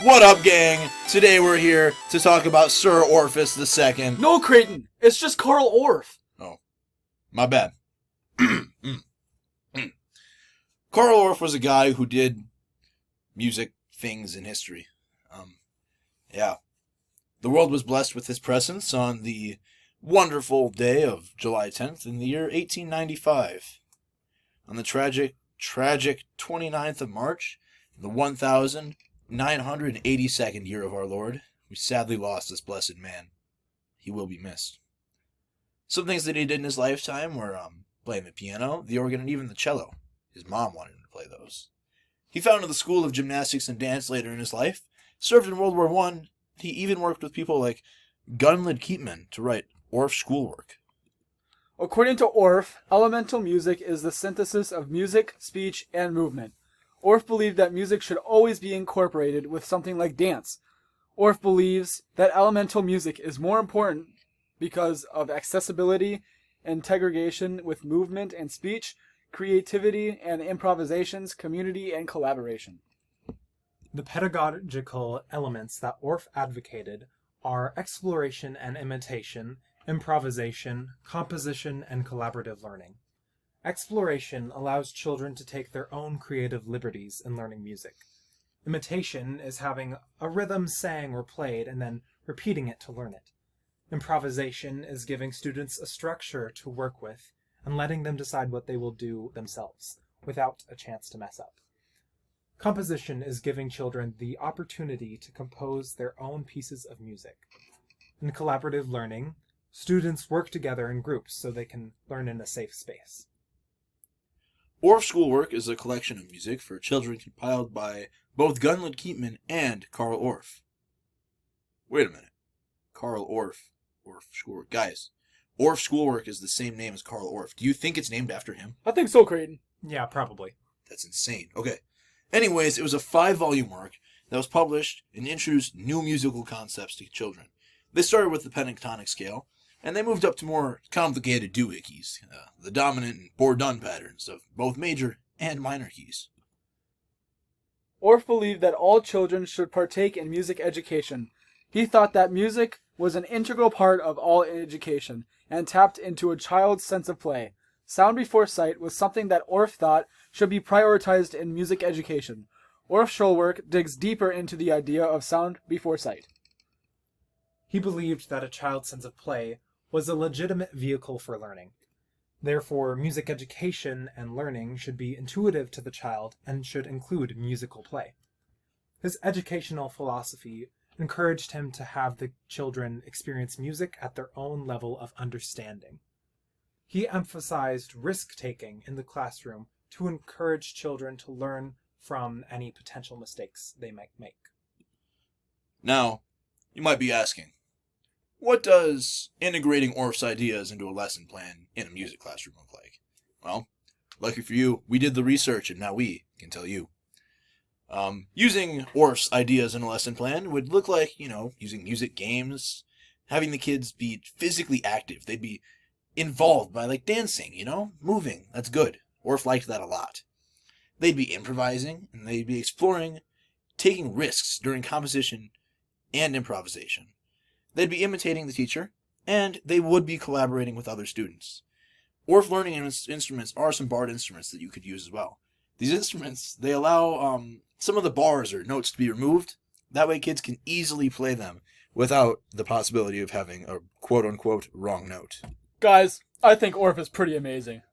What up, gang? Today we're here to talk about Sir Orffuss II. No, Creighton. It's just Carl Orff. Oh, my bad. Carl Orff was a guy who did music things in history. Yeah. The world was blessed with his presence on the wonderful day of July 10th in the year 1895. On the tragic 29th of March, in the 1982nd year of our Lord, we sadly lost this blessed man. He will be missed. Some things that he did in his lifetime were playing the piano, the organ, and even the cello. His mom wanted him to play those. He founded the School of Gymnastics and Dance later in his life, served in World War I. He even worked with people like Gunlid Keatman to write Orff schoolwork. According to Orff, elemental music is the synthesis of music, speech, and movement. Orff believed that music should always be incorporated with something like dance. Orff believes that elemental music is more important because of accessibility, integration with movement and speech, creativity and improvisations, community, and collaboration. The pedagogical elements that Orff advocated are exploration and imitation, improvisation, composition, and collaborative learning. Exploration allows children to take their own creative liberties in learning music. Imitation is having a rhythm sang or played and then repeating it to learn it. Improvisation is giving students a structure to work with and letting them decide what they will do themselves, without a chance to mess up. Composition is giving children the opportunity to compose their own pieces of music. In collaborative learning, students work together in groups so they can learn in a safe space. Orff schoolwork is a collection of music for children compiled by both Gunlid Keatman and Carl Orff. Wait a minute. Carl Orff. Orff schoolwork. Guys, Orff schoolwork is the same name as Carl Orff. Do you think it's named after him? I think so, Creighton. Yeah, probably. That's insane. Okay. Anyways, it was a 5-volume work that was published and introduced new musical concepts to children. They started with the pentatonic scale, and they moved up to more complicated doohickeys, the dominant and bourdon patterns of both major and minor keys. Orff believed that all children should partake in music education. He thought that music was an integral part of all education and tapped into a child's sense of play. Sound before sight was something that Orff thought should be prioritized in music education. Orff schoolwork digs deeper into the idea of sound before sight. He believed that a child's sense of play was a legitimate vehicle for learning. Therefore, music education and learning should be intuitive to the child and should include musical play. His educational philosophy encouraged him to have the children experience music at their own level of understanding. He emphasized risk-taking in the classroom to encourage children to learn from any potential mistakes they might make. Now, you might be asking, what does integrating Orff's ideas into a lesson plan in a music classroom look like? Well, lucky for you, we did the research and now we can tell you. Using Orff's ideas in a lesson plan would look like, using music games, having the kids be physically active. They'd be involved by dancing, moving. That's good. Orff liked that a lot. They'd be improvising and they'd be exploring, taking risks during composition and improvisation. They'd be imitating the teacher and they would be collaborating with other students. Orff learning instruments are some barred instruments that you could use as well. These instruments, they allow some of the bars or notes to be removed. That way kids can easily play them without the possibility of having a quote-unquote wrong note. Guys, I think Orff is pretty amazing.